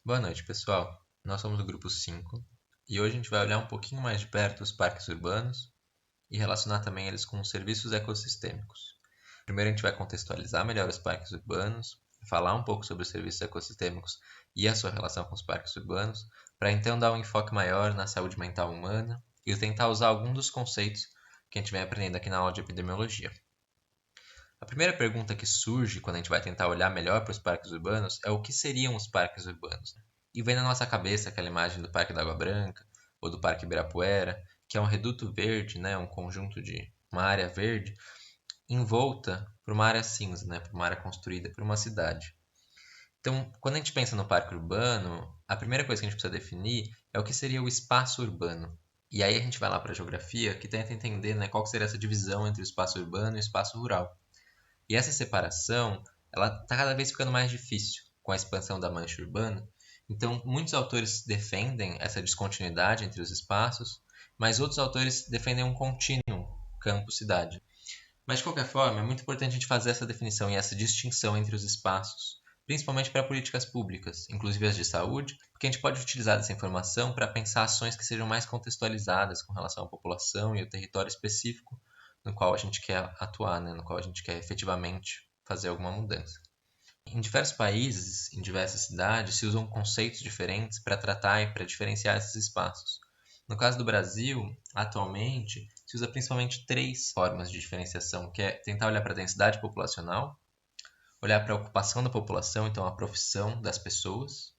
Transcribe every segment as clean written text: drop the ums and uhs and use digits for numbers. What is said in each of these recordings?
Boa noite, pessoal. Nós somos o grupo 5 e hoje a gente vai olhar um pouquinho mais de perto os parques urbanos e relacionar também eles com os serviços ecossistêmicos. Primeiro a gente vai contextualizar melhor os parques urbanos, falar um pouco sobre os serviços ecossistêmicos e a sua relação com os parques urbanos, para então dar um enfoque maior na saúde mental humana e tentar usar algum dos conceitos que a gente vem aprendendo aqui na aula de epidemiologia. A primeira pergunta que surge quando a gente vai tentar olhar melhor para os parques urbanos é o que seriam os parques urbanos? E vem na nossa cabeça aquela imagem do Parque da Água Branca ou do Parque Ibirapuera, que é um reduto verde, né, um conjunto de uma área verde envolta por uma área cinza, né, por uma área construída por uma cidade. Então, quando a gente pensa no parque urbano, a primeira coisa que a gente precisa definir é o que seria o espaço urbano. E aí a gente vai lá para a geografia, que tenta entender, né, qual que seria essa divisão entre o espaço urbano e o espaço rural. E essa separação, ela está cada vez ficando mais difícil com a expansão da mancha urbana. Então, muitos autores defendem essa descontinuidade entre os espaços, mas outros autores defendem um contínuo campo-cidade. Mas, de qualquer forma, é muito importante a gente fazer essa definição e essa distinção entre os espaços, principalmente para políticas públicas, inclusive as de saúde, porque a gente pode utilizar essa informação para pensar ações que sejam mais contextualizadas com relação à população e ao território específico no qual a gente quer atuar, né? No qual a gente quer efetivamente fazer alguma mudança. Em diversos países, em diversas cidades, se usam conceitos diferentes para tratar e para diferenciar esses espaços. No caso do Brasil, atualmente, se usa principalmente três formas de diferenciação, que é tentar olhar para a densidade populacional, olhar para a ocupação da população, então a profissão das pessoas,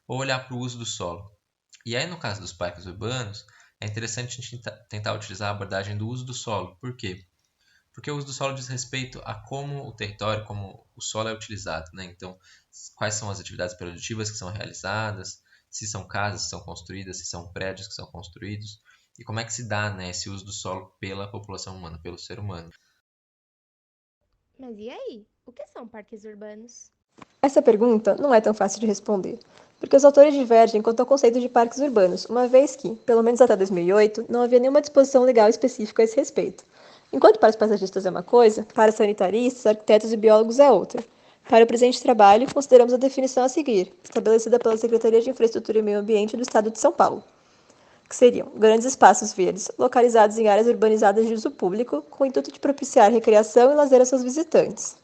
ou olhar para o uso do solo. E aí, no caso dos parques urbanos, é interessante a gente tentar utilizar a abordagem do uso do solo. Por quê? Porque o uso do solo diz respeito a como o território, como o solo é utilizado, né? Então, quais são as atividades produtivas que são realizadas, se são casas que são construídas, se são prédios que são construídos, e como é que se dá, né, esse uso do solo pela população humana, pelo ser humano. Mas e aí? O que são parques urbanos? Essa pergunta não é tão fácil de responder, porque os autores divergem quanto ao conceito de parques urbanos, uma vez que, pelo menos até 2008, não havia nenhuma disposição legal específica a esse respeito. Enquanto para os paisagistas é uma coisa, para sanitaristas, arquitetos e biólogos é outra. Para o presente trabalho, consideramos a definição a seguir, estabelecida pela Secretaria de Infraestrutura e Meio Ambiente do Estado de São Paulo, que seriam grandes espaços verdes, localizados em áreas urbanizadas de uso público, com o intuito de propiciar recreação e lazer a seus visitantes.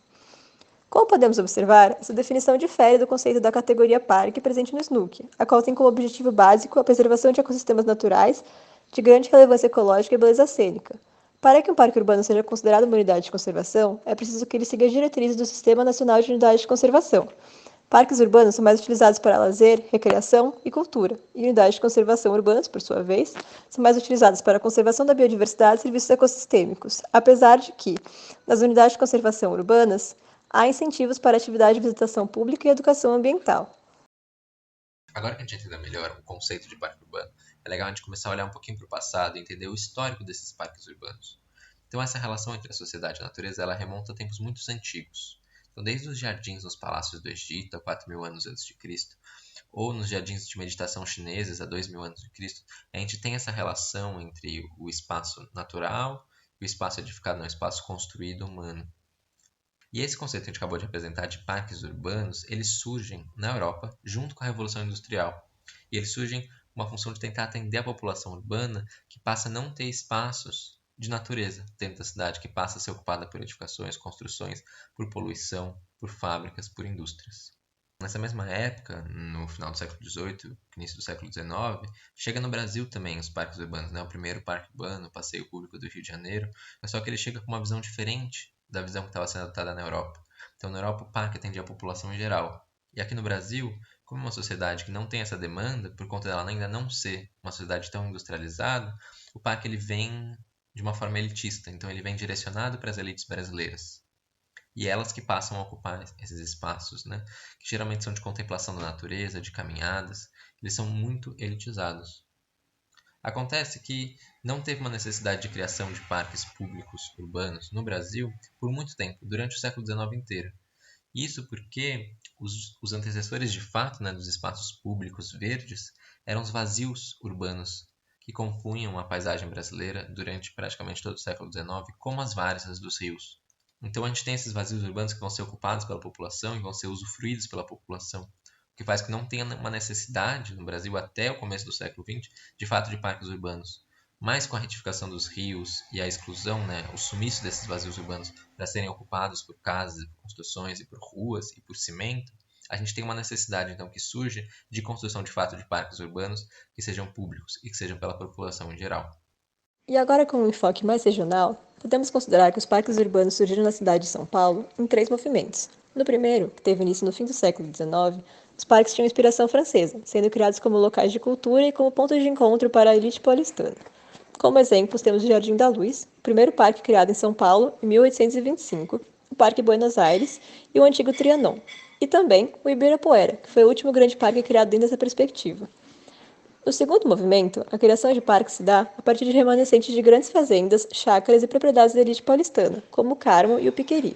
Como podemos observar, essa definição difere do conceito da categoria parque presente no SNUC, a qual tem como objetivo básico a preservação de ecossistemas naturais de grande relevância ecológica e beleza cênica. Para que um parque urbano seja considerado uma unidade de conservação, é preciso que ele siga as diretrizes do Sistema Nacional de Unidades de Conservação. Parques urbanos são mais utilizados para lazer, recreação e cultura, e unidades de conservação urbanas, por sua vez, são mais utilizadas para a conservação da biodiversidade e serviços ecossistêmicos, apesar de que, nas unidades de conservação urbanas, há incentivos para atividade de visitação pública e educação ambiental. Agora que a gente entendeu melhor o conceito de parque urbano, é legal a gente começar a olhar um pouquinho para o passado e entender o histórico desses parques urbanos. Então, essa relação entre a sociedade e a natureza ela remonta a tempos muito antigos. Então, desde os jardins nos palácios do Egito, há 4.000 anos antes de Cristo, ou nos jardins de meditação chineses, há 2.000 anos de Cristo, a gente tem essa relação entre o espaço natural e o espaço edificado, não, o espaço construído humano. E esse conceito que a gente acabou de apresentar de parques urbanos, eles surgem na Europa junto com a Revolução Industrial. E eles surgem com uma função de tentar atender a população urbana que passa a não ter espaços de natureza dentro da cidade, que passa a ser ocupada por edificações, construções, por poluição, por fábricas, por indústrias. Nessa mesma época, no final do século XVIII, início do século XIX, chega no Brasil também os parques urbanos, né? O primeiro parque urbano, o Passeio Público do Rio de Janeiro, mas só que ele chega com uma visão diferente da visão que estava sendo adotada na Europa. Então, na Europa, o parque atendia a população em geral. E aqui no Brasil, como é uma sociedade que não tem essa demanda, por conta dela ainda não ser uma sociedade tão industrializada, o parque ele vem de uma forma elitista, então ele vem direcionado para as elites brasileiras. E elas que passam a ocupar esses espaços, né? Que geralmente são de contemplação da natureza, de caminhadas, eles são muito elitizados. Acontece que não teve uma necessidade de criação de parques públicos urbanos no Brasil por muito tempo, durante o século XIX inteiro. Isso porque os antecessores de fato, né, dos espaços públicos verdes eram os vazios urbanos que compunham a paisagem brasileira durante praticamente todo o século XIX, como as várzeas dos rios. Então a gente tem esses vazios urbanos que vão ser ocupados pela população e vão ser usufruídos pela população, o que faz que não tenha uma necessidade no Brasil até o começo do século XX, de fato, de parques urbanos. Mas com a retificação dos rios e a exclusão, né, o sumiço desses vazios urbanos para serem ocupados por casas, por construções e por ruas e por cimento, a gente tem uma necessidade então que surge de construção de fato de parques urbanos que sejam públicos e que sejam pela população em geral. E agora, com um enfoque mais regional, podemos considerar que os parques urbanos surgiram na cidade de São Paulo em 3 movimentos. No primeiro, que teve início no fim do século XIX, os parques tinham inspiração francesa, sendo criados como locais de cultura e como pontos de encontro para a elite paulistana. Como exemplos, temos o Jardim da Luz, o primeiro parque criado em São Paulo em 1825, o Parque Buenos Aires e o antigo Trianon, e também o Ibirapuera, que foi o último grande parque criado dentro dessa perspectiva. No segundo movimento, a criação de parques se dá a partir de remanescentes de grandes fazendas, chácaras e propriedades da elite paulistana, como o Carmo e o Piqueri.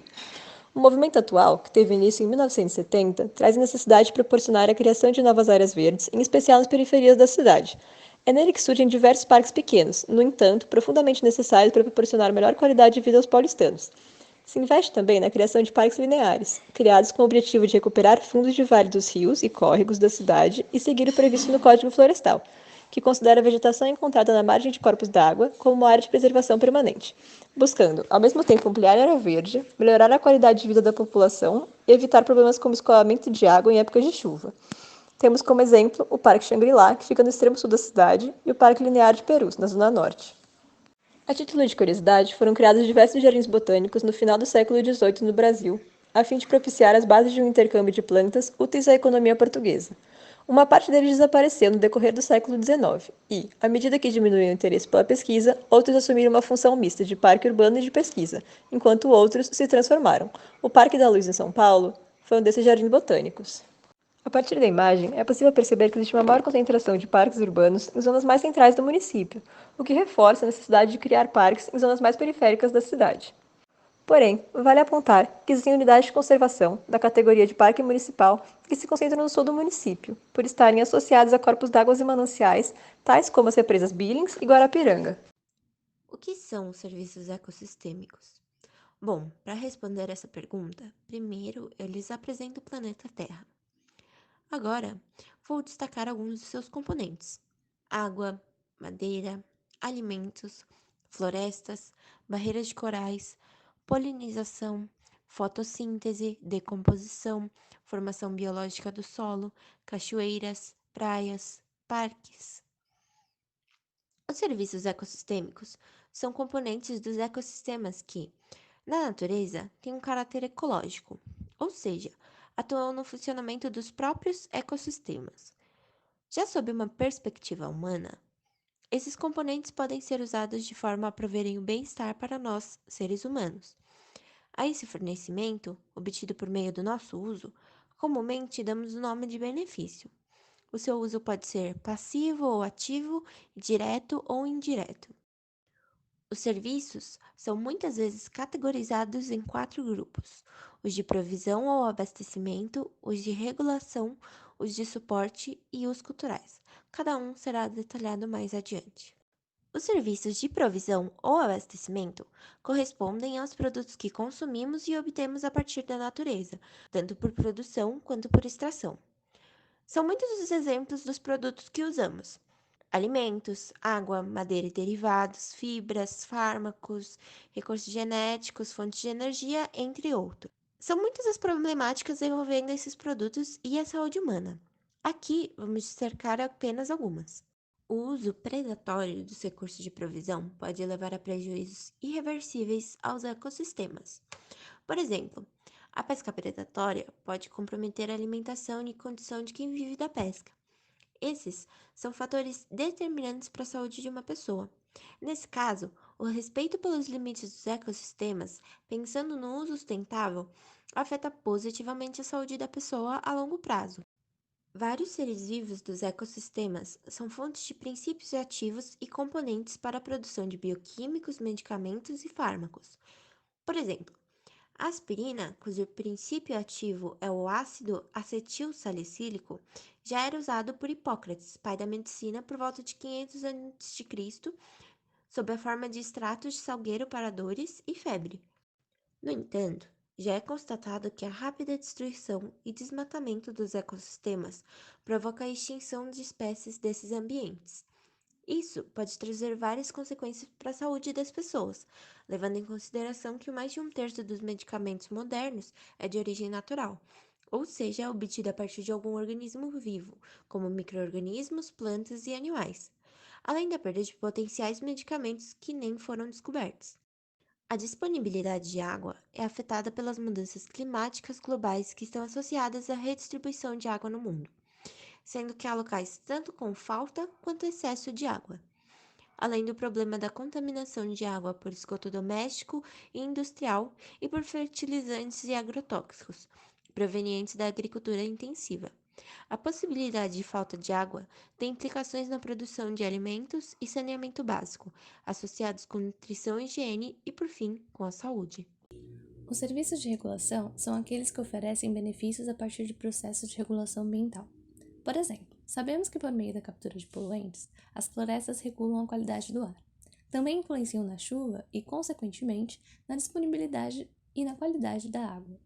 O movimento atual, que teve início em 1970, traz a necessidade de proporcionar a criação de novas áreas verdes, em especial nas periferias da cidade. É nele que surgem diversos parques pequenos, no entanto, profundamente necessários para proporcionar melhor qualidade de vida aos paulistanos. Se investe também na criação de parques lineares, criados com o objetivo de recuperar fundos de vale dos rios e córregos da cidade e seguir o previsto no Código Florestal, que considera a vegetação encontrada na margem de corpos d'água como uma área de preservação permanente, buscando, ao mesmo tempo, ampliar a área verde, melhorar a qualidade de vida da população e evitar problemas como escoamento de água em épocas de chuva. Temos como exemplo o Parque Xangri-Lá, que fica no extremo sul da cidade, e o Parque Linear de Perus, na zona norte. A título de curiosidade, foram criados diversos jardins botânicos no final do século XVIII no Brasil, a fim de propiciar as bases de um intercâmbio de plantas úteis à economia portuguesa. Uma parte deles desapareceu no decorrer do século XIX e, à medida que diminuiu o interesse pela pesquisa, outros assumiram uma função mista de parque urbano e de pesquisa, enquanto outros se transformaram. O Parque da Luz em São Paulo foi um desses jardins botânicos. A partir da imagem, é possível perceber que existe uma maior concentração de parques urbanos em zonas mais centrais do município, o que reforça a necessidade de criar parques em zonas mais periféricas da cidade. Porém, vale apontar que existem unidades de conservação, da categoria de parque municipal, que se concentram no sul do município, por estarem associadas a corpos d'água e mananciais, tais como as represas Billings e Guarapiranga. O que são os serviços ecossistêmicos? Bom, para responder essa pergunta, primeiro eu lhes apresento o planeta Terra. Agora, vou destacar alguns de seus componentes: água, madeira, alimentos, florestas, barreiras de corais, polinização, fotossíntese, decomposição, formação biológica do solo, cachoeiras, praias, parques. Os serviços ecossistêmicos são componentes dos ecossistemas que, na natureza, têm um caráter ecológico, ou seja, atuam no funcionamento dos próprios ecossistemas. Já sob uma perspectiva humana, esses componentes podem ser usados de forma a proverem o bem-estar para nós, seres humanos. A esse fornecimento, obtido por meio do nosso uso, comumente damos o nome de benefício. O seu uso pode ser passivo ou ativo, direto ou indireto. Os serviços são muitas vezes categorizados em 4 grupos: os de provisão ou abastecimento, os de regulação, os de suporte e os culturais. Cada um será detalhado mais adiante. Os serviços de provisão ou abastecimento correspondem aos produtos que consumimos e obtemos a partir da natureza, tanto por produção quanto por extração. São muitos os exemplos dos produtos que usamos: alimentos, água, madeira e derivados, fibras, fármacos, recursos genéticos, fontes de energia, entre outros. São muitas as problemáticas envolvendo esses produtos e a saúde humana. Aqui vamos destacar apenas algumas. O uso predatório dos recursos de provisão pode levar a prejuízos irreversíveis aos ecossistemas. Por exemplo, a pesca predatória pode comprometer a alimentação e condição de quem vive da pesca. Esses são fatores determinantes para a saúde de uma pessoa. Nesse caso, o respeito pelos limites dos ecossistemas, pensando no uso sustentável, afeta positivamente a saúde da pessoa a longo prazo. Vários seres vivos dos ecossistemas são fontes de princípios ativos e componentes para a produção de bioquímicos, medicamentos e fármacos. Por exemplo, a aspirina, cujo princípio ativo é o ácido acetilsalicílico, já era usado por Hipócrates, pai da medicina, por volta de 500 a.C., sob a forma de extratos de salgueiro para dores e febre. No entanto, Já é constatado que a rápida destruição e desmatamento dos ecossistemas provoca a extinção de espécies desses ambientes. Isso pode trazer várias consequências para a saúde das pessoas, levando em consideração que mais de um terço dos medicamentos modernos é de origem natural, ou seja, é obtido a partir de algum organismo vivo, como micro-organismos, plantas e animais, além da perda de potenciais medicamentos que nem foram descobertos. A disponibilidade de água é afetada pelas mudanças climáticas globais que estão associadas à redistribuição de água no mundo, sendo que há locais tanto com falta quanto excesso de água, além do problema da contaminação de água por esgoto doméstico e industrial e por fertilizantes e agrotóxicos, provenientes da agricultura intensiva. A possibilidade de falta de água tem implicações na produção de alimentos e saneamento básico, associados com nutrição e higiene e, por fim, com a saúde. Os serviços de regulação são aqueles que oferecem benefícios a partir de processos de regulação ambiental. Por exemplo, sabemos que por meio da captura de poluentes, as florestas regulam a qualidade do ar. Também influenciam na chuva e, consequentemente, na disponibilidade e na qualidade da água.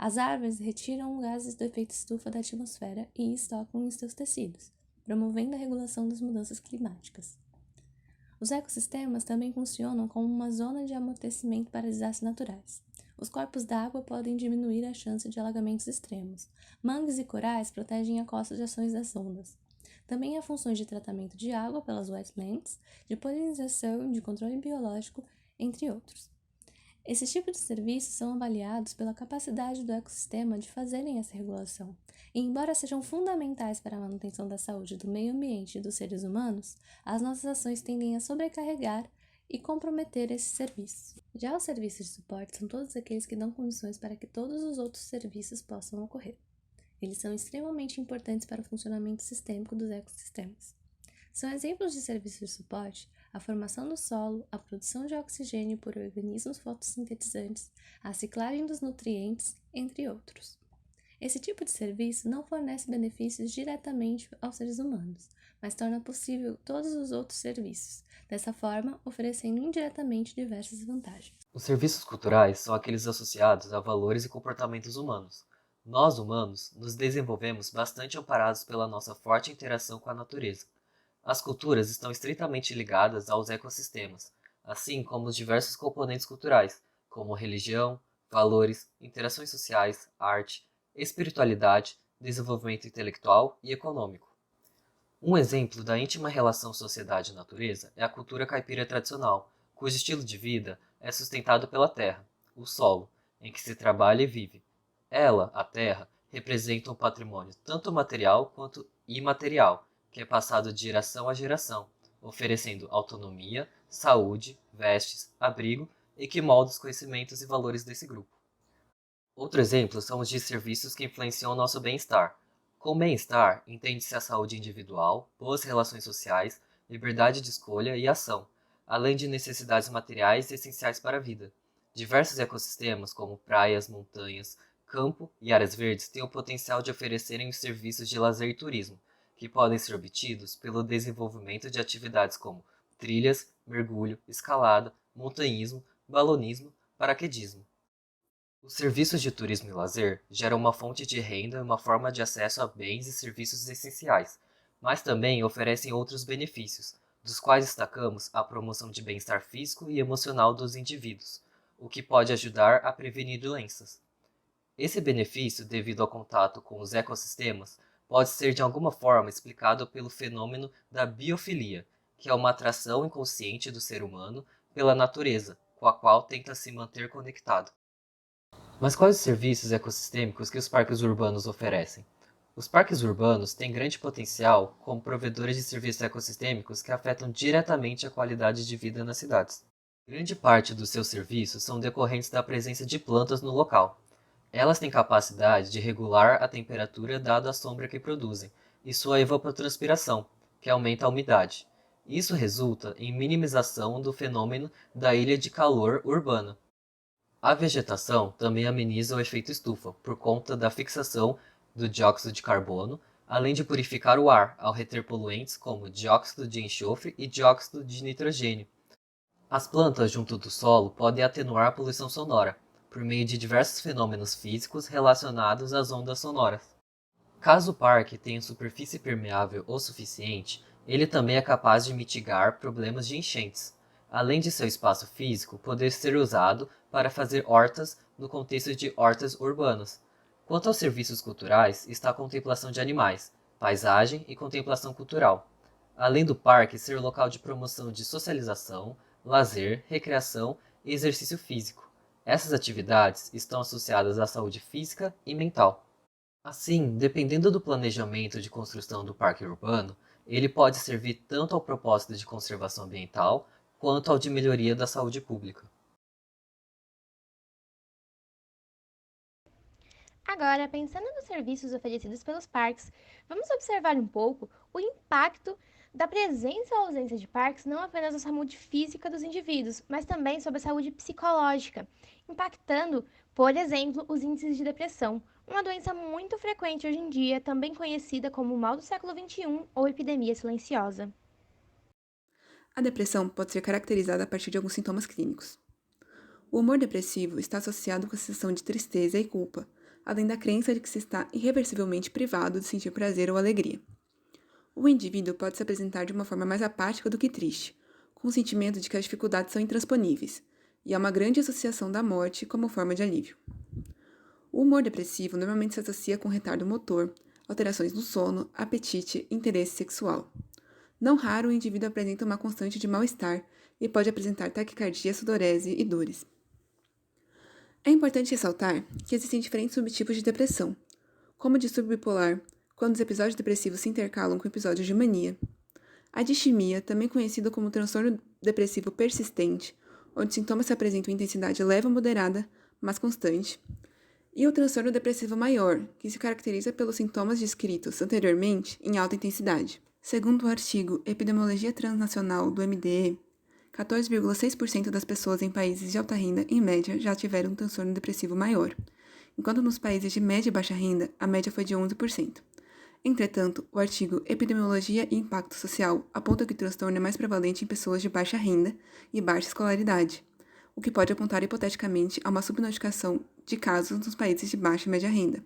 As árvores retiram gases do efeito estufa da atmosfera e estocam em seus tecidos, promovendo a regulação das mudanças climáticas. Os ecossistemas também funcionam como uma zona de amortecimento para desastres naturais. Os corpos d'água podem diminuir a chance de alagamentos extremos. Mangues e corais protegem a costa de ações das ondas. Também há funções de tratamento de água pelas wetlands, de polinização, de controle biológico, entre outros. Esses tipos de serviços são avaliados pela capacidade do ecossistema de fazerem essa regulação. E, embora sejam fundamentais para a manutenção da saúde do meio ambiente e dos seres humanos, as nossas ações tendem a sobrecarregar e comprometer esses serviços. Já os serviços de suporte são todos aqueles que dão condições para que todos os outros serviços possam ocorrer. Eles são extremamente importantes para o funcionamento sistêmico dos ecossistemas. São exemplos de serviços de suporte a formação do solo, a produção de oxigênio por organismos fotossintetizantes, a ciclagem dos nutrientes, entre outros. Esse tipo de serviço não fornece benefícios diretamente aos seres humanos, mas torna possível todos os outros serviços, dessa forma oferecendo indiretamente diversas vantagens. Os serviços culturais são aqueles associados a valores e comportamentos humanos. Nós, humanos, nos desenvolvemos bastante amparados pela nossa forte interação com a natureza. As culturas estão estritamente ligadas aos ecossistemas, assim como os diversos componentes culturais, como religião, valores, interações sociais, arte, espiritualidade, desenvolvimento intelectual e econômico. Um exemplo da íntima relação sociedade-natureza é a cultura caipira tradicional, cujo estilo de vida é sustentado pela terra, o solo, em que se trabalha e vive. Ela, a terra, representa um patrimônio tanto material quanto imaterial, que é passado de geração a geração, oferecendo autonomia, saúde, vestes, abrigo e que molda os conhecimentos e valores desse grupo. Outro exemplo são os de serviços que influenciam o nosso bem-estar. Com bem-estar, entende-se a saúde individual, boas relações sociais, liberdade de escolha e ação, além de necessidades materiais essenciais para a vida. Diversos ecossistemas, como praias, montanhas, campo e áreas verdes, têm o potencial de oferecerem os serviços de lazer e turismo, que podem ser obtidos pelo desenvolvimento de atividades como trilhas, mergulho, escalada, montanhismo, balonismo, paraquedismo. Os serviços de turismo e lazer geram uma fonte de renda e uma forma de acesso a bens e serviços essenciais, mas também oferecem outros benefícios, dos quais destacamos a promoção de bem-estar físico e emocional dos indivíduos, o que pode ajudar a prevenir doenças. Esse benefício, devido ao contato com os ecossistemas, pode ser de alguma forma explicado pelo fenômeno da biofilia, que é uma atração inconsciente do ser humano pela natureza, com a qual tenta se manter conectado. Mas quais os serviços ecossistêmicos que os parques urbanos oferecem? Os parques urbanos têm grande potencial como provedores de serviços ecossistêmicos que afetam diretamente a qualidade de vida nas cidades. Grande parte dos seus serviços são decorrentes da presença de plantas no local. Elas têm capacidade de regular a temperatura dada a sombra que produzem e sua evapotranspiração, que aumenta a umidade. Isso resulta em minimização do fenômeno da ilha de calor urbana. A vegetação também ameniza o efeito estufa, por conta da fixação do dióxido de carbono, além de purificar o ar ao reter poluentes como dióxido de enxofre e dióxido de nitrogênio. As plantas junto do solo podem atenuar a poluição sonora. por meio de diversos fenômenos físicos relacionados às ondas sonoras. Caso o parque tenha superfície permeável o suficiente, ele também é capaz de mitigar problemas de enchentes, além de seu espaço físico poder ser usado para fazer hortas no contexto de hortas urbanas. Quanto aos serviços culturais, está a contemplação de animais, paisagem e contemplação cultural, além do parque ser local de promoção de socialização, lazer, recreação e exercício físico. Essas atividades estão associadas à saúde física e mental. Assim, dependendo do planejamento de construção do parque urbano, ele pode servir tanto ao propósito de conservação ambiental quanto ao de melhoria da saúde pública. Agora, pensando nos serviços oferecidos pelos parques, vamos observar um pouco o impacto da presença ou ausência de parques não apenas na saúde física dos indivíduos, mas também sobre a saúde psicológica, impactando, por exemplo, os índices de depressão, uma doença muito frequente hoje em dia, também conhecida como mal do século XXI ou epidemia silenciosa. A depressão pode ser caracterizada a partir de alguns sintomas clínicos. O humor depressivo está associado com a sensação de tristeza e culpa, além da crença de que se está irreversivelmente privado de sentir prazer ou alegria. O indivíduo pode se apresentar de uma forma mais apática do que triste, com o sentimento de que as dificuldades são intransponíveis, e há uma grande associação da morte como forma de alívio. O humor depressivo normalmente se associa com retardo motor, alterações no sono, apetite e interesse sexual. Não raro, o indivíduo apresenta uma constante de mal-estar e pode apresentar taquicardia, sudorese e dores. É importante ressaltar que existem diferentes subtipos de depressão, como o distúrbio bipolar, quando os episódios depressivos se intercalam com episódios de mania, a distimia, também conhecida como transtorno depressivo persistente, onde os sintomas se apresentam em intensidade leve ou moderada, mas constante, e o transtorno depressivo maior, que se caracteriza pelos sintomas descritos anteriormente em alta intensidade. Segundo o artigo Epidemiologia Transnacional do MDE, 14,6% das pessoas em países de alta renda, em média, já tiveram um transtorno depressivo maior, enquanto nos países de média e baixa renda, a média foi de 11%. Entretanto, o artigo Epidemiologia e Impacto Social aponta que o transtorno é mais prevalente em pessoas de baixa renda e baixa escolaridade, o que pode apontar hipoteticamente a uma subnotificação de casos nos países de baixa e média renda.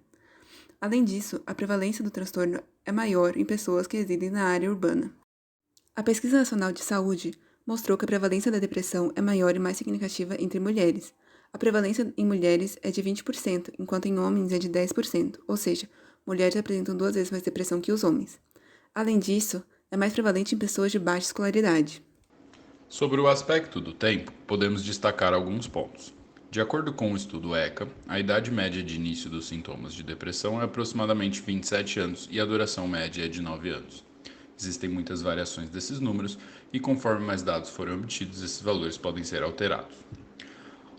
Além disso, a prevalência do transtorno é maior em pessoas que residem na área urbana. A Pesquisa Nacional de Saúde mostrou que a prevalência da depressão é maior e mais significativa entre mulheres. A prevalência em mulheres é de 20%, enquanto em homens é de 10%, ou seja, mulheres apresentam 2 vezes mais depressão que os homens. Além disso, é mais prevalente em pessoas de baixa escolaridade. Sobre o aspecto do tempo, podemos destacar alguns pontos. De acordo com o estudo ECA, a idade média de início dos sintomas de depressão é aproximadamente 27 anos e a duração média é de 9 anos. Existem muitas variações desses números e, conforme mais dados forem obtidos, esses valores podem ser alterados.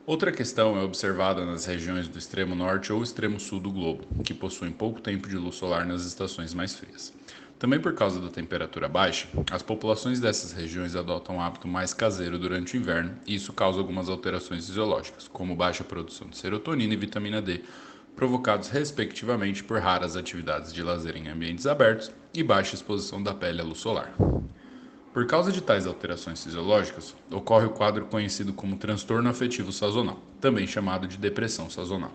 Outra questão é observada nas regiões do extremo norte ou extremo sul do globo, que possuem pouco tempo de luz solar nas estações mais frias. Também por causa da temperatura baixa, as populações dessas regiões adotam um hábito mais caseiro durante o inverno e isso causa algumas alterações fisiológicas, como baixa produção de serotonina e vitamina D, provocados respectivamente por raras atividades de lazer em ambientes abertos e baixa exposição da pele à luz solar. Por causa de tais alterações fisiológicas, ocorre o quadro conhecido como transtorno afetivo sazonal, também chamado de depressão sazonal.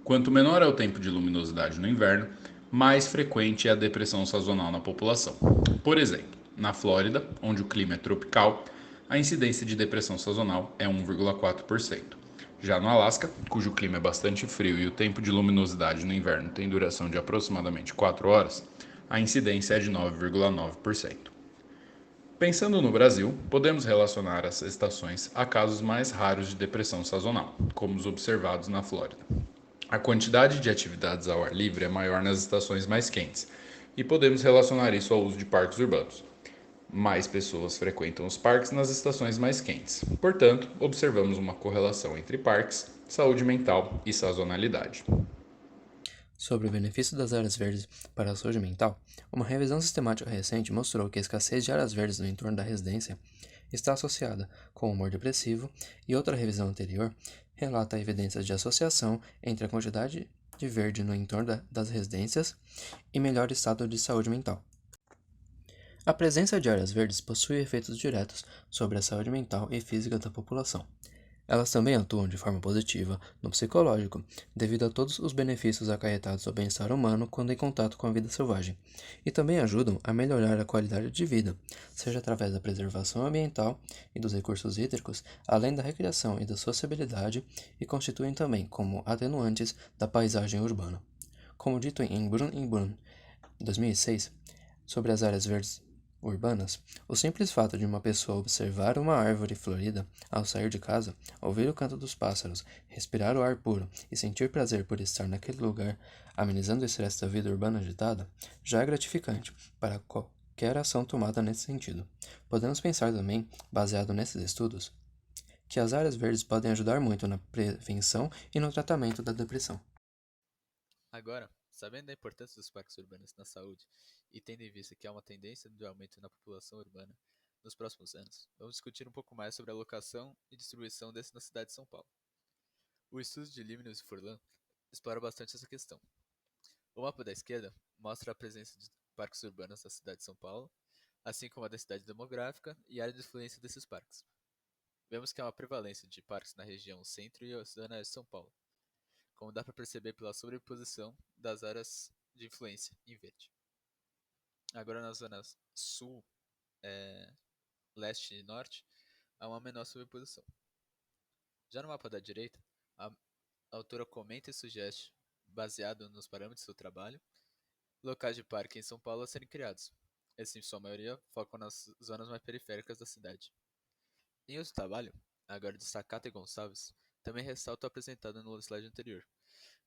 Quanto menor é o tempo de luminosidade no inverno, mais frequente é a depressão sazonal na população. Por exemplo, na Flórida, onde o clima é tropical, a incidência de depressão sazonal é 1,4%. Já no Alasca, cujo clima é bastante frio e o tempo de luminosidade no inverno tem duração de aproximadamente 4 horas, a incidência é de 9,9%. Pensando no Brasil, podemos relacionar essas estações a casos mais raros de depressão sazonal, como os observados na Flórida. A quantidade de atividades ao ar livre é maior nas estações mais quentes, e podemos relacionar isso ao uso de parques urbanos. Mais pessoas frequentam os parques nas estações mais quentes. Portanto, observamos uma correlação entre parques, saúde mental e sazonalidade. Sobre o benefício das áreas verdes para a saúde mental, uma revisão sistemática recente mostrou que a escassez de áreas verdes no entorno da residência está associada com o humor depressivo e outra revisão anterior relata evidências de associação entre a quantidade de verde no entorno das residências e melhor estado de saúde mental. A presença de áreas verdes possui efeitos diretos sobre a saúde mental e física da população. Elas também atuam de forma positiva no psicológico, devido a todos os benefícios acarretados ao bem-estar humano quando em contato com a vida selvagem, e também ajudam a melhorar a qualidade de vida, seja através da preservação ambiental e dos recursos hídricos, além da recreação e da sociabilidade, e constituem também como atenuantes da paisagem urbana. Como dito em Brun 2006, sobre as áreas verdes urbanas, o simples fato de uma pessoa observar uma árvore florida ao sair de casa, ouvir o canto dos pássaros, respirar o ar puro e sentir prazer por estar naquele lugar, amenizando o estresse da vida urbana agitada, já é gratificante para qualquer ação tomada nesse sentido. Podemos pensar também, baseado nesses estudos, que as áreas verdes podem ajudar muito na prevenção e no tratamento da depressão. Agora, sabendo da importância dos parques urbanos na saúde e tendo em vista que há uma tendência de aumento na população urbana nos próximos anos, vamos discutir um pouco mais sobre a alocação e distribuição desses na cidade de São Paulo. O estudo de Limnius e Furlan explora bastante essa questão. O mapa da esquerda mostra a presença de parques urbanos na cidade de São Paulo, assim como a densidade demográfica e a área de influência desses parques. Vemos que há uma prevalência de parques na região centro e zona oeste de São Paulo, como dá para perceber pela sobreposição das áreas de influência em verde. Agora nas zonas sul, leste e norte, há uma menor sobreposição. Já no mapa da direita, a autora comenta e sugere, baseado nos parâmetros do trabalho, locais de parque em São Paulo a serem criados. Esses, em sua maioria, focam nas zonas mais periféricas da cidade. Em outro trabalho, agora de Sakata e Gonçalves, também ressalta o apresentado no slide anterior,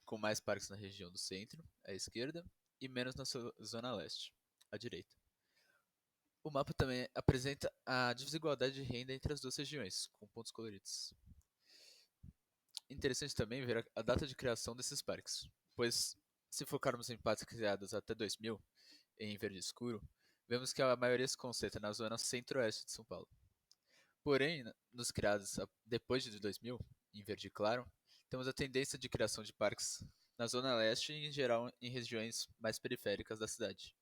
com mais parques na região do centro, à esquerda, e menos na zona leste, à direita. O mapa também apresenta a desigualdade de renda entre as duas regiões, com pontos coloridos. Interessante também ver a data de criação desses parques, pois se focarmos em parques criados até 2000, em verde escuro, vemos que a maioria se concentra na zona centro-oeste de São Paulo. Porém, nos criados depois de 2000, em verde claro, temos a tendência de criação de parques na zona leste e, em geral, em regiões mais periféricas da cidade.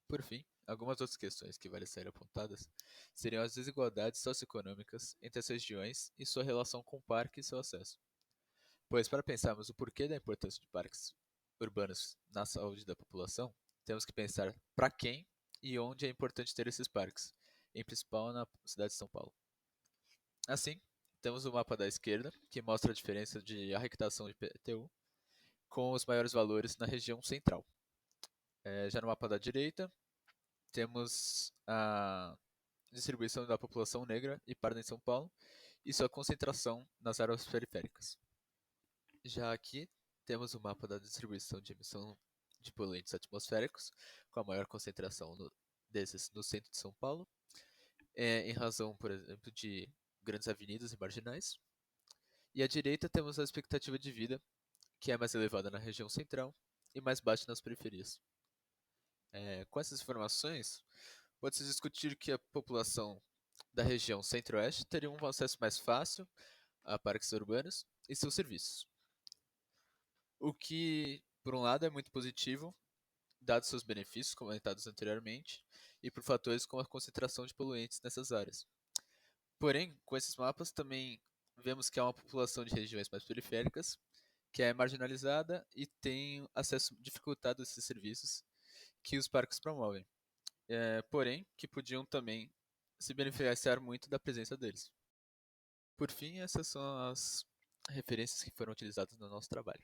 Por fim, algumas outras questões que valem ser apontadas seriam as desigualdades socioeconômicas entre as regiões e sua relação com o parque e seu acesso. Pois, para pensarmos o porquê da importância de parques urbanos na saúde da população, temos que pensar para quem e onde é importante ter esses parques, em principal na cidade de São Paulo. Assim, temos o mapa da esquerda, que mostra a diferença de arrecadação de IPTU, com os maiores valores na região central. Já no mapa da direita, temos a distribuição da população negra e parda em São Paulo e sua concentração nas áreas periféricas. Já aqui, temos o mapa da distribuição de emissão de poluentes atmosféricos, com a maior concentração desses no centro de São Paulo, em razão, por exemplo, de grandes avenidas e marginais. E à direita temos a expectativa de vida, que é mais elevada na região central e mais baixa nas periferias. Com essas informações, pode-se discutir que a população da região centro-oeste teria um acesso mais fácil a parques urbanos e seus serviços. O que, por um lado, é muito positivo, dados seus benefícios comentados anteriormente, e por fatores como a concentração de poluentes nessas áreas. Porém, com esses mapas também vemos que há uma população de regiões mais periféricas que é marginalizada e tem acesso dificultado a esses serviços que os parques promovem. Porém, que podiam também se beneficiar muito da presença deles. Por fim, essas são as referências que foram utilizadas no nosso trabalho.